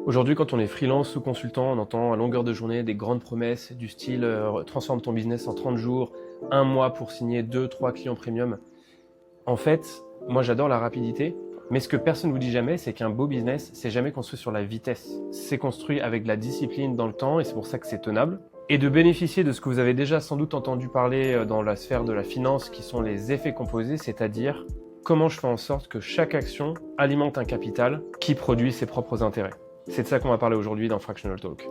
Aujourd'hui, quand on est freelance ou consultant, on entend à longueur de journée des grandes promesses du style transforme ton business en 30 jours, un mois pour signer 2-3 clients premium. En fait, moi j'adore la rapidité, mais ce que personne ne vous dit jamais, c'est qu'un beau business, c'est jamais construit sur la vitesse. C'est construit avec de la discipline dans le temps et c'est pour ça que c'est tenable. Et de bénéficier de ce que vous avez déjà sans doute entendu parler dans la sphère de la finance, qui sont les effets composés, c'est-à-dire comment je fais en sorte que chaque action alimente un capital qui produit ses propres intérêts. C'est de ça qu'on va parler aujourd'hui dans Fractional Talk.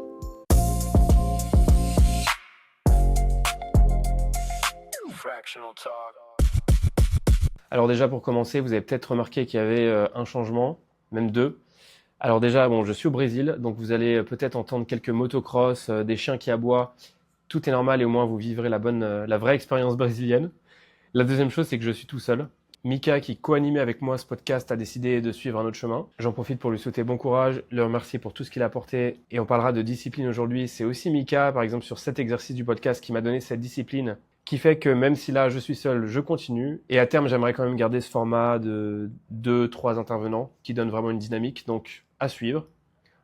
Alors déjà pour commencer, vous avez peut-être remarqué qu'il y avait un changement, même deux. Alors déjà, je suis au Brésil, donc vous allez peut-être entendre quelques motocross, des chiens qui aboient. Tout est normal et au moins vous vivrez la vraie expérience brésilienne. La deuxième chose, c'est que je suis tout seul. Mika, qui co-animait avec moi ce podcast, a décidé de suivre un autre chemin. J'en profite pour lui souhaiter bon courage, le remercier pour tout ce qu'il a apporté. Et on parlera de discipline aujourd'hui. C'est aussi Mika, par exemple, sur cet exercice du podcast qui m'a donné cette discipline, qui fait que même si là je suis seul, je continue. Et à terme, j'aimerais quand même garder ce format de 2-3 intervenants qui donne vraiment une dynamique. Donc, à suivre.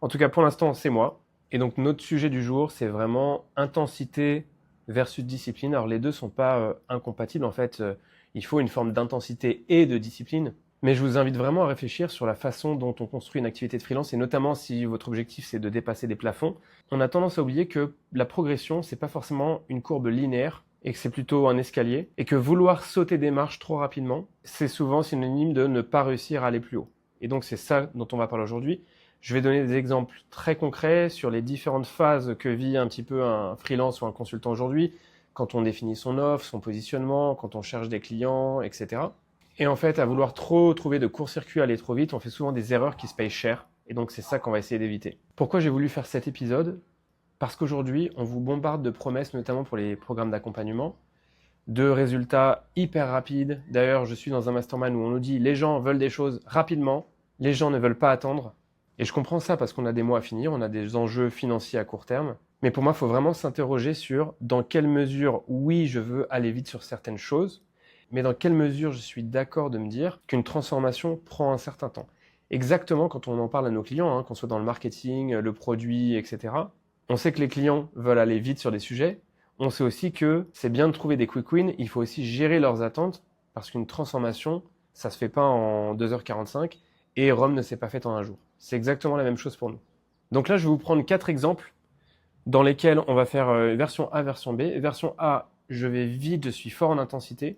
En tout cas, pour l'instant, c'est moi. Et donc, notre sujet du jour, c'est vraiment intensité versus discipline. Alors, les deux sont pas incompatibles. En fait, il faut une forme d'intensité et de discipline. Mais je vous invite vraiment à réfléchir sur la façon dont on construit une activité de freelance, et notamment si votre objectif, c'est de dépasser des plafonds. On a tendance à oublier que la progression, c'est pas forcément une courbe linéaire, et que c'est plutôt un escalier, et que vouloir sauter des marches trop rapidement, c'est souvent synonyme de ne pas réussir à aller plus haut. Et donc, c'est ça dont on va parler aujourd'hui. Je vais donner des exemples très concrets sur les différentes phases que vit un petit peu un freelance ou un consultant aujourd'hui, quand on définit son offre, son positionnement, quand on cherche des clients, etc. Et en fait, à vouloir trop trouver de court-circuit, aller trop vite, on fait souvent des erreurs qui se payent cher. Et donc, c'est ça qu'on va essayer d'éviter. Pourquoi j'ai voulu faire cet épisode ? Parce qu'aujourd'hui, on vous bombarde de promesses, notamment pour les programmes d'accompagnement, de résultats hyper rapides. D'ailleurs, je suis dans un mastermind où on nous dit les gens veulent des choses rapidement, les gens ne veulent pas attendre. Et je comprends ça parce qu'on a des mois à finir, on a des enjeux financiers à court terme. Mais pour moi, il faut vraiment s'interroger sur dans quelle mesure, oui, je veux aller vite sur certaines choses, mais dans quelle mesure je suis d'accord de me dire qu'une transformation prend un certain temps. Exactement quand on en parle à nos clients, qu'on soit dans le marketing, le produit, etc. On sait que les clients veulent aller vite sur des sujets. On sait aussi que c'est bien de trouver des quick wins, il faut aussi gérer leurs attentes, parce qu'une transformation, ça se fait pas en 2h45, et Rome ne s'est pas faite en un jour. C'est exactement la même chose pour nous. Donc là, je vais vous prendre 4 exemples dans lesquels on va faire version A, version B. Version A, je vais vite, je suis fort en intensité.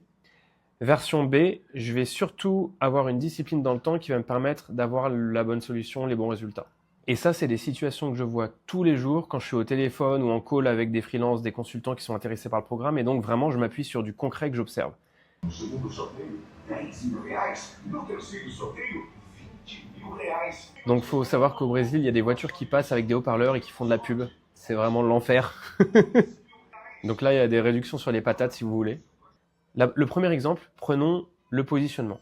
Version B, je vais surtout avoir une discipline dans le temps qui va me permettre d'avoir la bonne solution, les bons résultats. Et ça, c'est des situations que je vois tous les jours quand je suis au téléphone ou en call avec des freelances, des consultants qui sont intéressés par le programme. Et donc, vraiment, je m'appuie sur du concret que j'observe. Donc, il faut savoir qu'au Brésil, il y a des voitures qui passent avec des haut-parleurs et qui font de la pub. C'est vraiment l'enfer. Donc là, il y a des réductions sur les patates si vous voulez. Le premier exemple, prenons le positionnement.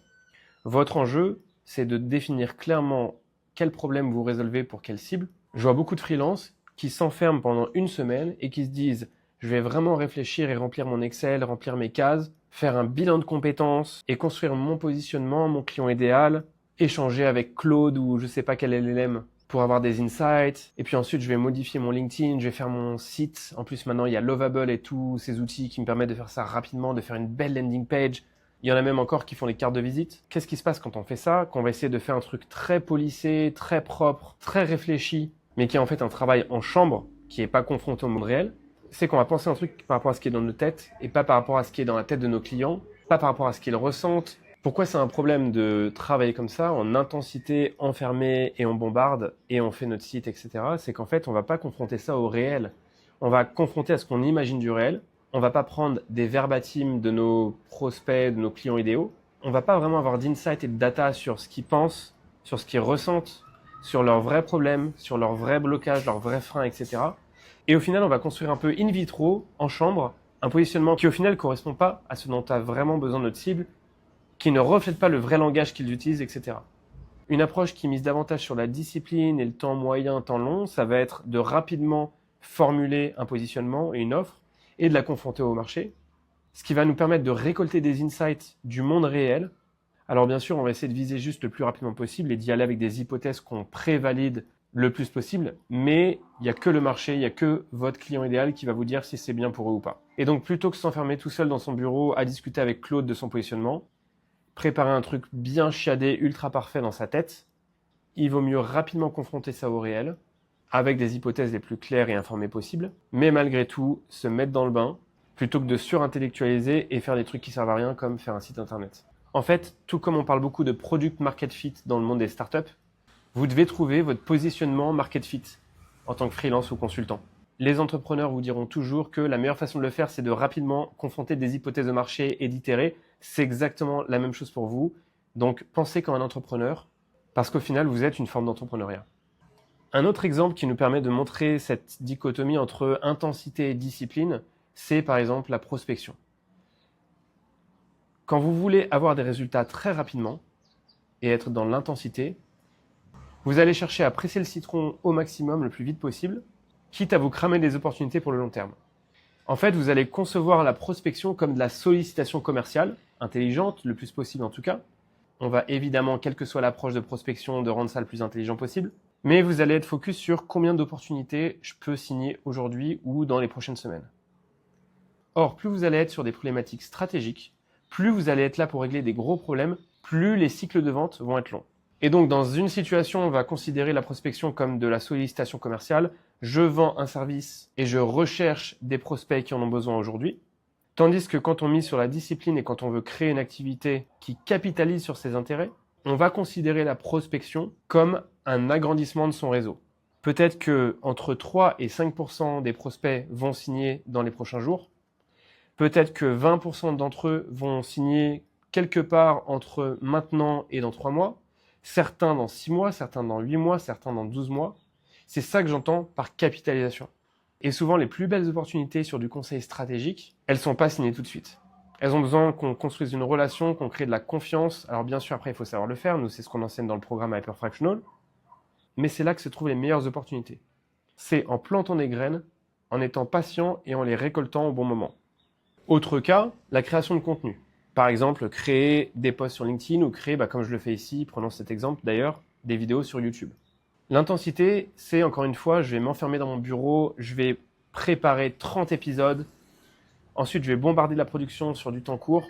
Votre enjeu, c'est de définir clairement quel problème vous résolvez pour quelle cible. Je vois beaucoup de freelances qui s'enferment pendant une semaine et qui se disent « je vais vraiment réfléchir et remplir mon Excel, remplir mes cases, faire un bilan de compétences et construire mon positionnement, mon client idéal, échanger avec Claude ou je sais pas quel LLM pour avoir des insights. Et puis ensuite, je vais modifier mon LinkedIn, je vais faire mon site. En plus, maintenant, il y a Lovable et tous ces outils qui me permettent de faire ça rapidement, de faire une belle landing page. Il y en a même encore qui font les cartes de visite. Qu'est-ce qui se passe quand on fait ça? Qu'on va essayer de faire un truc très polissé, très propre, très réfléchi, mais qui est en fait un travail en chambre, qui n'est pas confronté au monde réel. C'est qu'on va penser un truc par rapport à ce qui est dans nos têtes et pas par rapport à ce qui est dans la tête de nos clients, pas par rapport à ce qu'ils ressentent. Pourquoi c'est un problème de travailler comme ça, en intensité, enfermé, et on bombarde, et on fait notre site, etc. C'est qu'en fait, on va pas confronter ça au réel. On va confronter à ce qu'on imagine du réel. On va pas prendre des verbatims de nos prospects, de nos clients idéaux. On va pas vraiment avoir d'insight et de data sur ce qu'ils pensent, sur ce qu'ils ressentent, sur leurs vrais problèmes, sur leurs vrais blocages, leurs vrais freins, etc. Et au final, on va construire un peu in vitro, en chambre, un positionnement qui au final correspond pas à ce dont a vraiment besoin notre cible, qui ne reflète pas le vrai langage qu'ils utilisent, etc. Une approche qui mise davantage sur la discipline et le temps moyen, temps long, ça va être de rapidement formuler un positionnement et une offre et de la confronter au marché, ce qui va nous permettre de récolter des insights du monde réel. Alors bien sûr, on va essayer de viser juste le plus rapidement possible et d'y aller avec des hypothèses qu'on prévalide le plus possible, mais il n'y a que le marché, il n'y a que votre client idéal qui va vous dire si c'est bien pour eux ou pas. Et donc plutôt que s'enfermer tout seul dans son bureau à discuter avec Claude de son positionnement, préparer un truc bien chiadé, ultra parfait dans sa tête, il vaut mieux rapidement confronter ça au réel, avec des hypothèses les plus claires et informées possibles, mais malgré tout, se mettre dans le bain, plutôt que de surintellectualiser et faire des trucs qui servent à rien comme faire un site internet. En fait, tout comme on parle beaucoup de product market fit dans le monde des startups, vous devez trouver votre positionnement market fit en tant que freelance ou consultant. Les entrepreneurs vous diront toujours que la meilleure façon de le faire, c'est de rapidement confronter des hypothèses de marché et d'itérer. C'est exactement la même chose pour vous. Donc, pensez comme un entrepreneur, parce qu'au final, vous êtes une forme d'entrepreneuriat. Un autre exemple qui nous permet de montrer cette dichotomie entre intensité et discipline, c'est par exemple la prospection. Quand vous voulez avoir des résultats très rapidement et être dans l'intensité, vous allez chercher à presser le citron au maximum le plus vite possible, quitte à vous cramer des opportunités pour le long terme. En fait, vous allez concevoir la prospection comme de la sollicitation commerciale, intelligente, le plus possible en tout cas. On va évidemment, quelle que soit l'approche de prospection, de rendre ça le plus intelligent possible. Mais vous allez être focus sur combien d'opportunités je peux signer aujourd'hui ou dans les prochaines semaines. Or, plus vous allez être sur des problématiques stratégiques, plus vous allez être là pour régler des gros problèmes, plus les cycles de vente vont être longs. Et donc, dans une situation, on va considérer la prospection comme de la sollicitation commerciale. Je vends un service et je recherche des prospects qui en ont besoin aujourd'hui. Tandis que quand on mise sur la discipline et quand on veut créer une activité qui capitalise sur ses intérêts, on va considérer la prospection comme un agrandissement de son réseau. Peut-être que entre 3 et 5% des prospects vont signer dans les prochains jours. Peut-être que 20% d'entre eux vont signer quelque part entre maintenant et dans 3 mois. Certains dans 6 mois, certains dans 8 mois, certains dans 12 mois. C'est ça que j'entends par capitalisation. Et souvent, les plus belles opportunités sur du conseil stratégique, elles ne sont pas signées tout de suite. Elles ont besoin qu'on construise une relation, qu'on crée de la confiance. Alors bien sûr, après, il faut savoir le faire. Nous, c'est ce qu'on enseigne dans le programme Hyperfractional. Mais c'est là que se trouvent les meilleures opportunités. C'est en plantant des graines, en étant patient et en les récoltant au bon moment. Autre cas, la création de contenu. Par exemple, créer des posts sur LinkedIn ou créer, comme je le fais ici, prenons cet exemple d'ailleurs, des vidéos sur YouTube. L'intensité, c'est encore une fois, je vais m'enfermer dans mon bureau, je vais préparer 30 épisodes, ensuite je vais bombarder la production sur du temps court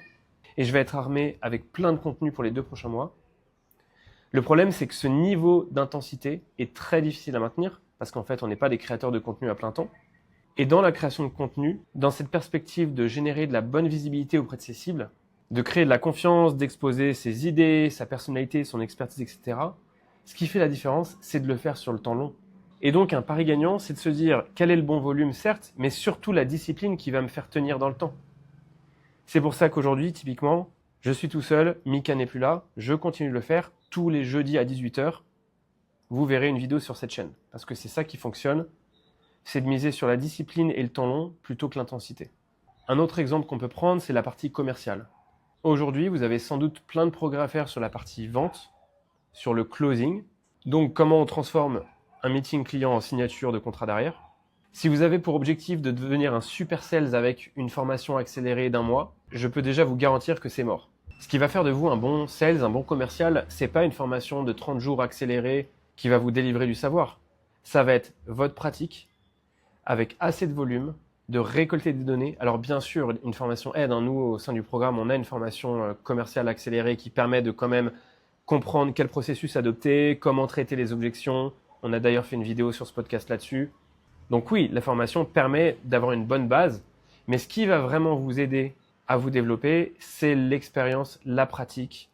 et je vais être armé avec plein de contenu pour les 2 prochains mois. Le problème, c'est que ce niveau d'intensité est très difficile à maintenir parce qu'en fait, on n'est pas des créateurs de contenu à plein temps. Et dans la création de contenu, dans cette perspective de générer de la bonne visibilité auprès de ses cibles, de créer de la confiance, d'exposer ses idées, sa personnalité, son expertise, etc. Ce qui fait la différence, c'est de le faire sur le temps long. Et donc, un pari gagnant, c'est de se dire quel est le bon volume, certes, mais surtout la discipline qui va me faire tenir dans le temps. C'est pour ça qu'aujourd'hui, typiquement, je suis tout seul, Mika n'est plus là, je continue de le faire tous les jeudis à 18h. Vous verrez une vidéo sur cette chaîne, parce que c'est ça qui fonctionne, c'est de miser sur la discipline et le temps long plutôt que l'intensité. Un autre exemple qu'on peut prendre, c'est la partie commerciale. Aujourd'hui, vous avez sans doute plein de progrès à faire sur la partie vente, sur le closing. Donc, comment on transforme un meeting client en signature de contrat derrière. Si vous avez pour objectif de devenir un super sales avec une formation accélérée d'1 mois, je peux déjà vous garantir que c'est mort. Ce qui va faire de vous un bon sales, un bon commercial, c'est pas une formation de 30 jours accélérée qui va vous délivrer du savoir. Ça va être votre pratique avec assez de volume, de récolter des données. Alors bien sûr, une formation aide. Nous, au sein du programme, on a une formation commerciale accélérée qui permet de quand même comprendre quel processus adopter, comment traiter les objections. On a d'ailleurs fait une vidéo sur ce podcast là-dessus. Donc oui, la formation permet d'avoir une bonne base, mais ce qui va vraiment vous aider à vous développer, c'est l'expérience, la pratique.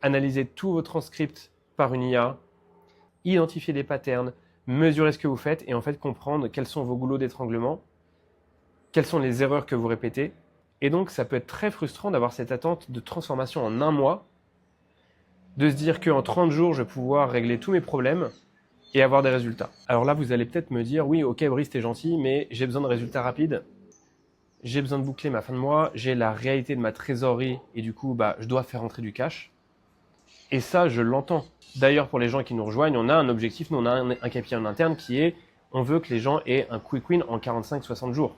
Analyser tous vos transcripts par une IA, identifier des patterns, mesurer ce que vous faites et en fait comprendre quels sont vos goulots d'étranglement, quelles sont les erreurs que vous répétez. Et donc, ça peut être très frustrant d'avoir cette attente de transformation en 1 mois, de se dire qu'en 30 jours, je vais pouvoir régler tous mes problèmes et avoir des résultats. Alors là, vous allez peut-être me dire, oui, ok Brice, t'es gentil, mais j'ai besoin de résultats rapides. J'ai besoin de boucler ma fin de mois, j'ai la réalité de ma trésorerie et du coup, je dois faire rentrer du cash. Et ça, je l'entends. D'ailleurs, pour les gens qui nous rejoignent, on a un objectif, nous on a un KPI en interne qui est, on veut que les gens aient un quick win en 45-60 jours.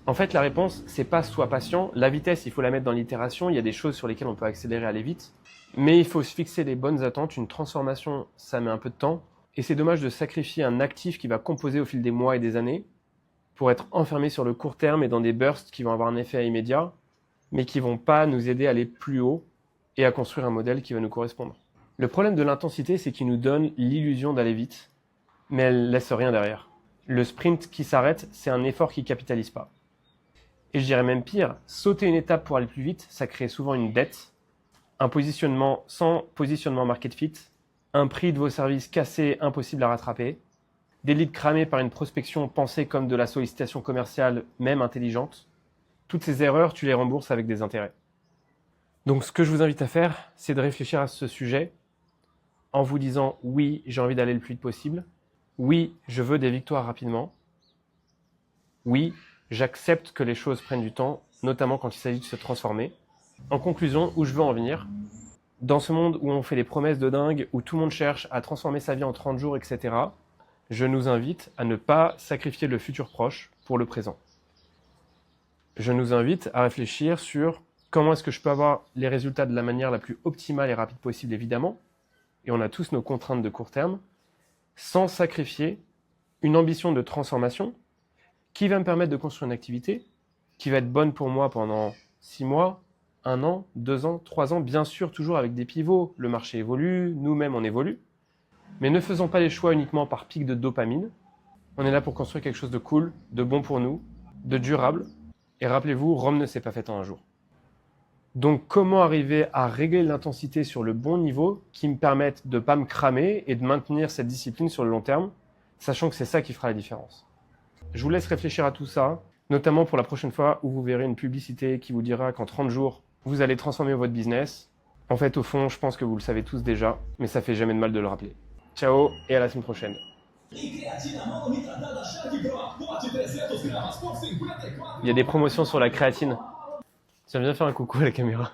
En fait, la réponse, c'est pas sois patient. La vitesse, il faut la mettre dans l'itération. Il y a des choses sur lesquelles on peut accélérer, aller vite. Mais il faut se fixer les bonnes attentes. Une transformation, ça met un peu de temps. Et c'est dommage de sacrifier un actif qui va composer au fil des mois et des années pour être enfermé sur le court terme et dans des bursts qui vont avoir un effet immédiat, mais qui ne vont pas nous aider à aller plus haut et à construire un modèle qui va nous correspondre. Le problème de l'intensité, c'est qu'il nous donne l'illusion d'aller vite, mais elle laisse rien derrière. Le sprint qui s'arrête, c'est un effort qui ne capitalise pas. Et je dirais même pire, sauter une étape pour aller plus vite, ça crée souvent une dette, un positionnement sans positionnement market fit, un prix de vos services cassé, impossible à rattraper, des leads cramés par une prospection pensée comme de la sollicitation commerciale, même intelligente. Toutes ces erreurs, tu les rembourses avec des intérêts. Donc ce que je vous invite à faire, c'est de réfléchir à ce sujet en vous disant « oui, j'ai envie d'aller le plus vite possible », « oui, je veux des victoires rapidement », « oui, j'accepte que les choses prennent du temps, notamment quand il s'agit de se transformer ». En conclusion, où je veux en venir, dans ce monde où on fait des promesses de dingue, où tout le monde cherche à transformer sa vie en 30 jours, etc., je nous invite à ne pas sacrifier le futur proche pour le présent. Je nous invite à réfléchir sur comment est-ce que je peux avoir les résultats de la manière la plus optimale et rapide possible, évidemment, et on a tous nos contraintes de court terme, sans sacrifier une ambition de transformation qui va me permettre de construire une activité qui va être bonne pour moi pendant 6 mois, 1 an, 2 ans, 3 ans, bien sûr toujours avec des pivots. Le marché évolue, nous-mêmes on évolue, mais ne faisons pas les choix uniquement par pic de dopamine. On est là pour construire quelque chose de cool, de bon pour nous, de durable, et rappelez-vous, Rome ne s'est pas faite en un jour. Donc comment arriver à régler l'intensité sur le bon niveau qui me permette de ne pas me cramer et de maintenir cette discipline sur le long terme, sachant que c'est ça qui fera la différence. Je vous laisse réfléchir à tout ça, notamment pour la prochaine fois où vous verrez une publicité qui vous dira qu'en 30 jours, vous allez transformer votre business. En fait, au fond, je pense que vous le savez tous déjà, mais ça fait jamais de mal de le rappeler. Ciao et à la semaine prochaine. Il y a des promotions sur la créatine. J'aime bien faire un coucou à la caméra.